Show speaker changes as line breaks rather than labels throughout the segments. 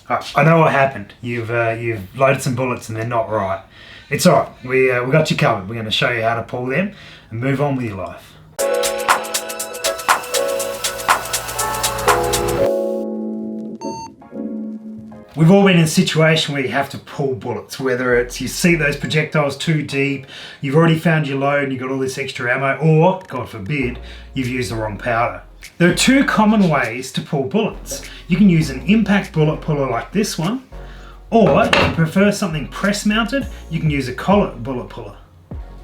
I know what happened. You've loaded some bullets and they're not right. It's alright, we got you covered. We're going to show you how to pull them and move on with your life. We've all been in a situation where you have to pull bullets, whether it's you see those projectiles too deep, you've already found your load and you've got all this extra ammo, or, God forbid, you've used the wrong powder. There are two common ways to pull bullets. You can use an impact bullet puller like this one, or if you prefer something press mounted, you can use a collet bullet puller.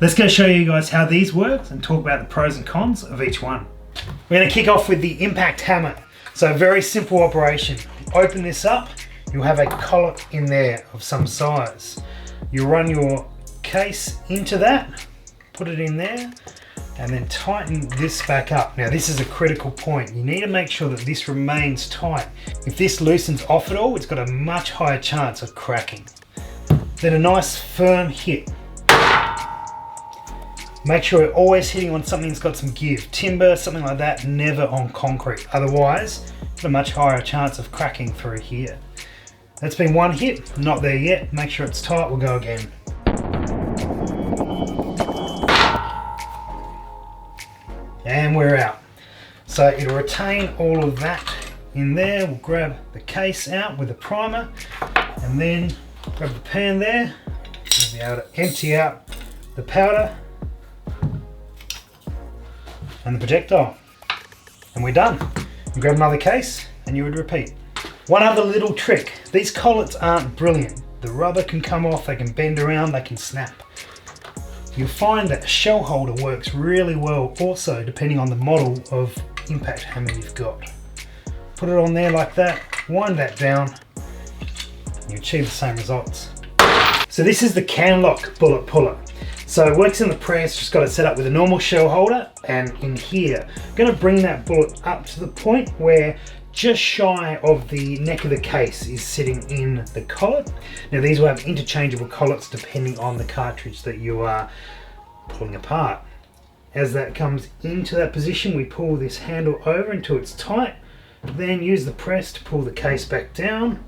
Let's go show you guys how these work and talk about the pros and cons of each one. We're going to kick off with the impact hammer. So very simple operation. Open this up. You'll have a collet in there of some size. You run your case into that, put it in there, and then tighten this back up. Now this is a critical point. You need to make sure that this remains tight. If this loosens off at all, it's got a much higher chance of cracking. Then a nice firm hit. Make sure you're always hitting on something that's got some give. Timber, something like that, never on concrete. Otherwise, you've got a much higher chance of cracking through here. That's been one hit, not there yet. Make sure it's tight, we'll go again. And we're out. So it'll retain all of that in there. We'll grab the case out with a primer and then grab the pan there. We'll be able to empty out the powder and the projectile. And we're done. You grab another case and you would repeat. One other little trick, these collets aren't brilliant. The rubber can come off, they can bend around, they can snap. You'll find that a shell holder works really well also depending on the model of impact hammer you've got. Put it on there like that, wind that down, and you achieve the same results. So this is the CanLock bullet puller. So it works in the press, just got it set up with a normal shell holder, and in here, I'm going to bring that bullet up to the point where just shy of the neck of the case is sitting in the collet. Now these will have interchangeable collets depending on the cartridge that you are pulling apart. As that comes into that position, we pull this handle over until it's tight, then use the press to pull the case back down,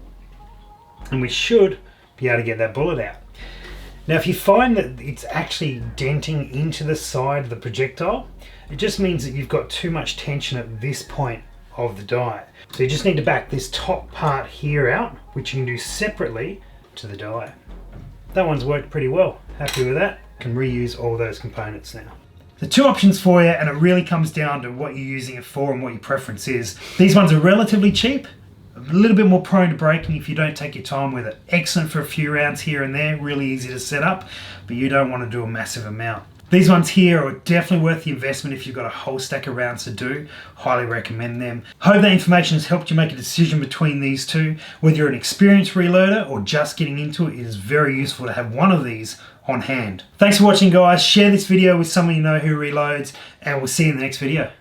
and we should be able to get that bullet out. Now if you find that it's actually denting into the side of the projectile, it just means that you've got too much tension at this point of the die. So you just need to back this top part here out, which you can do separately to the die. That one's worked pretty well. Happy with that. Can reuse all those components now. The two options for you, and it really comes down to what you're using it for and what your preference is. These ones are relatively cheap, a little bit more prone to breaking if you don't take your time with it. Excellent for a few rounds here and there, really easy to set up, but you don't want to do a massive amount. These ones here are definitely worth the investment if you've got a whole stack of rounds to do. Highly recommend them. Hope that information has helped you make a decision between these two. Whether you're an experienced reloader or just getting into it, it is very useful to have one of these on hand. Thanks for watching guys. Share this video with someone you know who reloads, and we'll see you in the next video.